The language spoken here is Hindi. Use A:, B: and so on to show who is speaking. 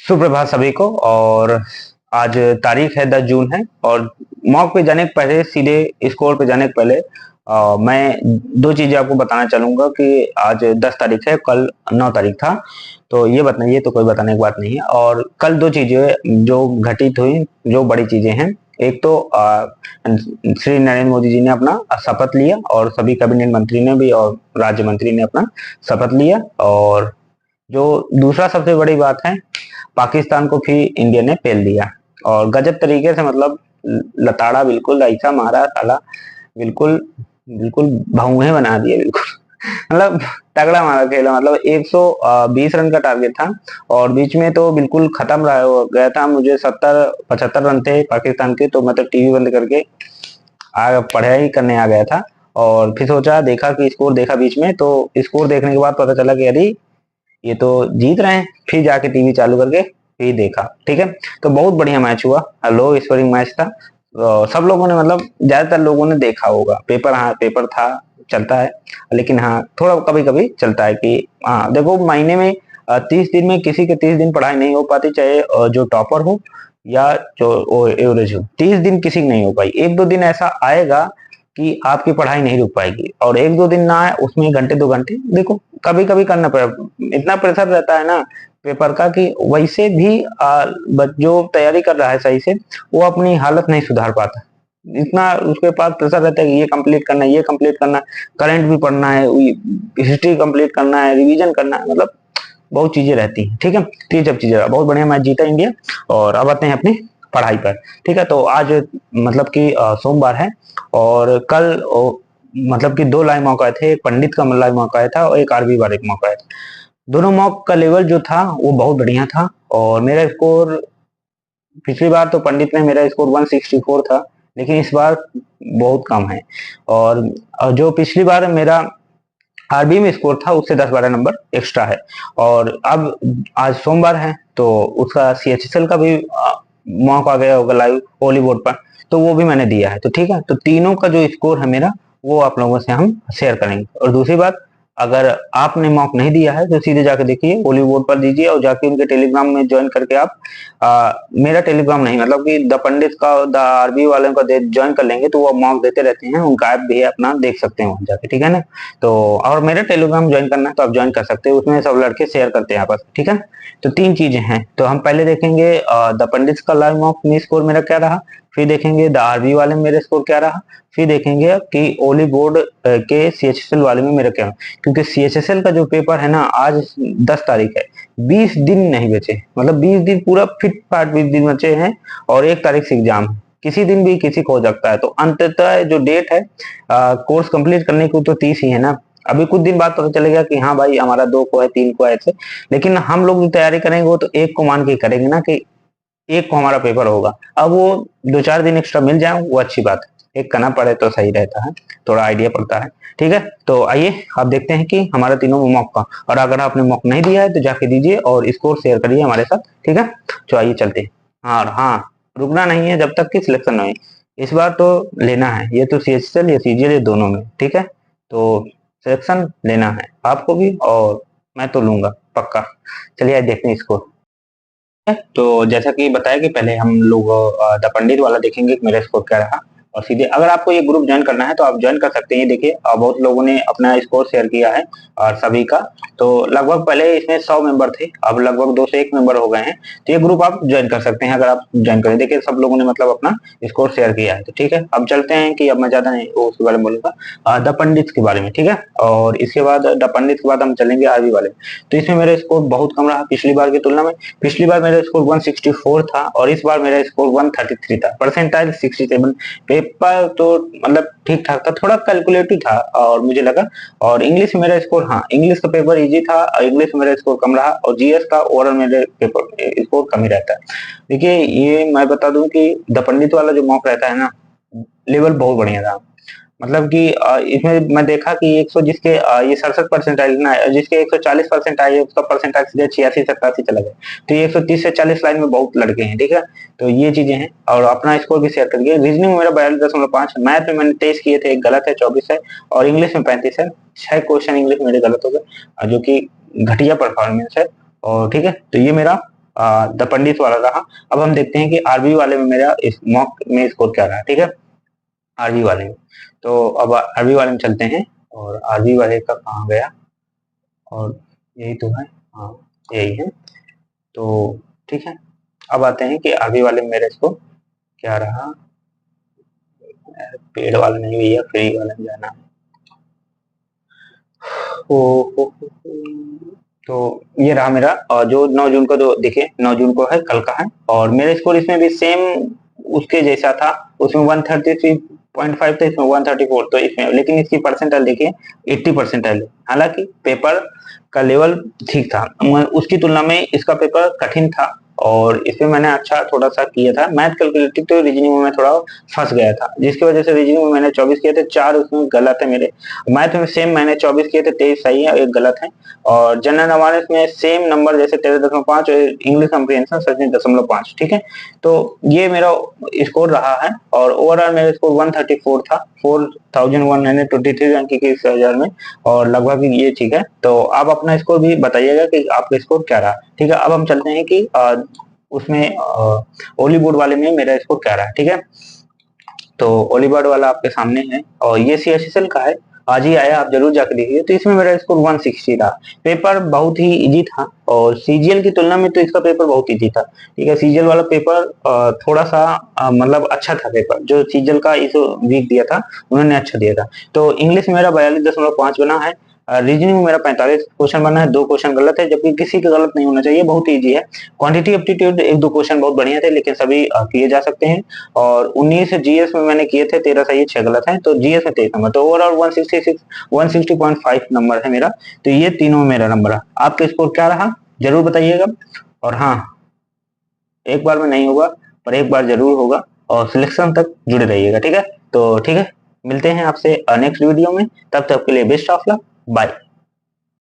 A: सुप्रभात सभी को। और आज तारीख है 10 जून है। और मॉक पे जाने के पहले, सीधे स्कोर पे जाने के पहले मैं दो चीजें आपको बताना चाहूंगा कि आज 10 तारीख है, कल 9 तारीख था। तो ये बताइए, तो कोई बताने की बात नहीं है। और कल दो चीजें जो घटित हुई, जो बड़ी चीजें हैं। एक तो श्री नरेंद्र मोदी जी ने अपना शपथ लिया, और सभी कैबिनेट मंत्री ने भी और राज्य मंत्री ने अपना शपथ लिया। और जो दूसरा सबसे बड़ी बात है, पाकिस्तान को फिर इंडिया ने पेल दिया। और गजब तरीके से, मतलब लताड़ा बिल्कुल ऐसा मारा साला, बिल्कुल बिल्कुल भौहे बना दिए बिल्कुल। मतलब तगड़ा मारा खेला। मतलब 120 रन का टारगेट था, और बीच में तो बिल्कुल खत्म रहा हो गया था। मुझे 70-75 रन थे पाकिस्तान के, तो मतलब टीवी बंद करके पढ़ाई करने आ गया था। और फिर सोचा, देखा कि स्कोर देखा बीच में, तो स्कोर देखने के बाद पता चला कि अरे ये तो जीत रहे हैं। फिर जाके टीवी चालू करके फिर देखा। ठीक है, तो बहुत बढ़िया मैच हुआ, लो स्कोरिंग मैच था। सब लोगों ने, मतलब ज्यादातर लोगों ने देखा होगा। पेपर, हाँ पेपर था, चलता है। लेकिन हाँ, थोड़ा कभी कभी चलता है कि हाँ देखो, महीने में 30 दिन में किसी के 30 दिन पढ़ाई नहीं हो पाती, चाहे जो टॉपर हो या जो एवरेज हो। 30 दिन किसी की नहीं हो पाई। एक दो दिन ऐसा आएगा कि आपकी पढ़ाई नहीं रुक पाएगी, और एक दो दिन ना आए उसमें घंटे 2 घंटे देखो, कभी कभी करना पड़े। इतना प्रेशर रहता है ना पेपर का, कि वैसे भी जो तैयारी कर रहा है सही से, वो अपनी हालत नहीं सुधार पाता। इतना उसके पास प्रेशर रहता है कि ये कंप्लीट करना है, ये कंप्लीट करना है, करंट भी पढ़ना है, हिस्ट्री कंप्लीट करना है, रिवीजन करना है, मतलब बहुत चीजें रहती हैं। ठीक है, तो ये सब चीजें, बहुत बढ़िया मैच जीता इंडिया। और अब आते हैं अपनी पढ़ाई पर। ठीक है, तो आज मतलब कि सोमवार है, और कल मतलब कि 2 लाइव मॉक आए थे। एक पंडित का लाइव मॉक आया था, और एक आरबी वाले मॉक आया था। दोनों मॉक का लेवल जो था वो बहुत बढ़िया था। और मेरा स्कोर, पिछली बार तो पंडित में मेरा स्कोर 164 था, लेकिन इस बार बहुत कम है। और जो पिछली बार मेरा आरबी में स्कोर था, उससे 10-12 नंबर एक्स्ट्रा है। और अब आज सोमवार है, तो उसका सीएचएसएल का भी मौका आ गया होगा लाइव होली बोर्ड पर, तो वो भी मैंने दिया है। तो ठीक है, तो तीनों का जो स्कोर है मेरा, वो आप लोगों से हम शेयर करेंगे। और दूसरी बात, अगर आपने मॉक नहीं दिया है तो सीधे जाके देखिए, होली बोर्ड पर दीजिए, और जाके उनके टेलीग्राम में ज्वाइन करके आप मेरा टेलीग्राम नहीं, मतलब कि द पंडित का, द आरबी वाले का ज्वाइन कर लेंगे, तो वो मॉक देते रहते हैं। उनका ऐप भी है, अपना देख सकते हैं वहां जाके। ठीक है ना, तो और मेरा टेलीग्राम ज्वाइन करना है तो आप ज्वाइन कर सकते हैं, उसमें सब लड़के शेयर करते हैं आपस। ठीक है, तो 3 चीजें हैं। तो हम पहले देखेंगे द पंडित का लाइव मॉक में स्कोर मेरा क्या रहा, फिर देखेंगे द आरबी वाले में मेरे स्कोर क्या रहा, फिर देखेंगे कि ओली बोर्ड के सीएचएसएल वाले में मेरा क्या। क्योंकि सीएचएसएल का जो पेपर है ना, आज 10 तारीख है, 20 दिन नहीं बचे, मतलब 20 दिन पूरा फिट फाट 20 दिन बचे हैं, और 1 तारीख से एग्जाम है। किसी दिन भी किसी को हो सकता है। तो अंततः जो डेट है कोर्स कंप्लीट करने की, तो 30 ही है ना। अभी कुछ दिन बाद पता चलेगा कि हाँ भाई हमारा 2 को है, 3 को है, ऐसे। लेकिन हम लोग जो तैयारी करेंगे, वो तो 1 को मान के करेंगे ना, कि 1 को हमारा पेपर होगा। अब वो 2-4 दिन एक्स्ट्रा मिल जाए, वो अच्छी बात है। 1 करना पड़े तो सही रहता है, थोड़ा आइडिया पड़ता है। ठीक है, तो आइए आप देखते हैं कि हमारा तीनों में मॉक का। और अगर आपने मॉक नहीं दिया है तो जाके दीजिए, और स्कोर शेयर करिए हमारे साथ। ठीक है, तो आइए चलते हैं। हाँ हाँ, रुकना नहीं है जब तक कि सिलेक्शन नहीं। इस बार तो लेना है, ये तो सीएचएल या सीजीएल, ये दोनों में। ठीक है, तो सिलेक्शन लेना है आपको भी, और मैं तो लूंगा पक्का। चलिए आज देखते हैं स्कोर। तो जैसा कि बताया कि पहले हम लोग द पंडित वाला देखेंगे कि मेरा स्कोर क्या रहा। और सीधे अगर आपको ये ग्रुप ज्वाइन करना है तो आप ज्वाइन कर सकते हैं। देखिए बहुत लोगों ने अपना स्कोर शेयर किया है, और सभी का। तो लगभग पहले इसमें 100 मेंबर थे, अब लगभग 201 मेंबर हो गए हैं। तो ये ग्रुप आप ज्वाइन कर सकते हैं, अगर आप ज्वाइन करें। देखिए सब लोगों ने मतलब अपना स्कोर शेयर किया है। तो ठीक है, अब चलते हैं कि अब मैं ज्यादा नहीं उसके बारे में बोलूंगा, द पंडित के बारे में। ठीक है, और इसके बाद द पंडित के बाद हम चलेंगे आरबी वाले में। तो इसमें मेरा स्कोर बहुत कम रहा पिछली बार की तुलना में। पिछली बार मेरा स्कोर 164 था, और इस बार मेरा स्कोर 133 था, परसेंटाइल 67। पेपर तो मतलब ठीक ठाक था, थोड़ा कैलकुलेटिव था और मुझे लगा। और इंग्लिश में मेरा स्कोर, हाँ इंग्लिश का पेपर इजी था, और इंग्लिश में मेरा स्कोर कम रहा। और जीएस का ओवरऑल मेरे पेपर स्कोर कम ही रहता है। देखिए ये मैं बता दूं कि द पंडित वाला जो मॉक रहता है ना, लेवल बहुत बढ़िया था। मतलब कि इसमें मैं देखा कि 100 जिसके ये 67% आई ना, जिसके 140% आई है, उसका परसेंटाइल सीधे 86-87 चला गया। तो ये 130 से 40 लाइन में बहुत लड़के हैं। ठीक है, तो ये चीजें हैं। और अपना स्कोर भी शेयर करिए। रीजनिंग में मेरा 42.5, मैथ में मैंने टेस्ट किए थे, एक गलत है 24 है, और इंग्लिश में 35 है। 6 क्वेश्चन इंग्लिश मेरे गलत हो गए, जो कि घटिया परफॉर्मेंस है। और ठीक है, तो ये मेरा द पंडित वाला रहा। अब हम देखते हैं कि आरबी वाले में मेरा इस मॉक में स्कोर क्या रहा। ठीक है, आरबी वाले में। तो अब आरबी वाले में चलते हैं, और आरबी वाले का कहाँ गया, और यही तो है, हाँ यही है। तो ठीक है, अब आते हैं कि आरबी वाले में मेरे स्कोर क्या रहा। पेड वाले नहीं भैया, फ्री वाले में जाना। तो ये रहा मेरा, और जो 9 जून को, जो देखिए 9 जून को है, कल का है, और मेरा स्कोर इसमें भी सेम उसके जैसा था। उसमें 133.5 था, इसमें 134, तो इसमें लेकिन इसकी परसेंटाइल देखिए 80 परसेंटाइल है। हालांकि पेपर का लेवल ठीक था, उसकी तुलना में इसका पेपर कठिन था, और इसमें मैंने अच्छा थोड़ा सा किया था। मैथ कैलकुलेटिव तो रीजनिंग में मैं थोड़ा फंस गया था, जिसकी वजह से रीजनिंग में मैंने 24 किए थे, 4 उसमें गलत है मेरे। मैथ में सेम मैंने 24 किए थे, 23 सही है, एक गलत है। और जनरल अवेयरनेस में सेम नंबर जैसे 13.5, और इंग्लिश कम्प्रीहेंशन 17.5। ठीक है, तो ये मेरा स्कोर रहा है, और ओवरऑल मेरा स्कोर 134 था, 4123 रैंक के इस 1000 में, और लगभग ये ठीक है। तो आप अपना स्कोर भी बताइएगा कि आपका स्कोर क्या रहा। ठीक है, अब हम चलते हैं कि उसमें ओली बोर्ड वाले में मेरा स्कोर क्या रहा है। ठीक है, तो ओली बोर्ड वाला आपके सामने है, और ये CHSL का है, आज ही आया, आप जरूर जाकर देखिए। तो इसमें मेरा स्कोर 160 था। पेपर बहुत ही इजी था, और सीजीएल की तुलना में तो इसका पेपर बहुत इजी था। ठीक है, सीजीएल वाला पेपर थोड़ा सा मतलब अच्छा था पेपर, जो सीजीएल का इस वीक दिया था उन्होंने अच्छा दिया था। तो इंग्लिश में मेरा 42.5 बना है, रीजनिंग में मेरा 45 क्वेश्चन बना है, 2 क्वेश्चन गलत है, जबकि किसी का गलत नहीं होना चाहिए, बहुत इजी है। क्वांटिटी एप्टीट्यूड 1-2 क्वेश्चन बहुत बढ़िया थे, लेकिन सभी किए जा सकते हैं। और 19 जीएस में मैंने किए थे, 13 सही है, 6 गलत है, तो जीएस में 23 नंबर, तो ओवरऑल 160.5 नंबर है मेरा। तो ये तीनों में मेरा नंबर है। आपका स्कोर क्या रहा जरूर बताइएगा। और हाँ, एक बार में नहीं होगा, पर एक बार जरूर होगा, और सिलेक्शन तक जुड़े रहिएगा। ठीक है, तो ठीक है, मिलते हैं आपसे नेक्स्ट वीडियो में, तब तक के लिए बेस्ट ऑफ लक, बाय।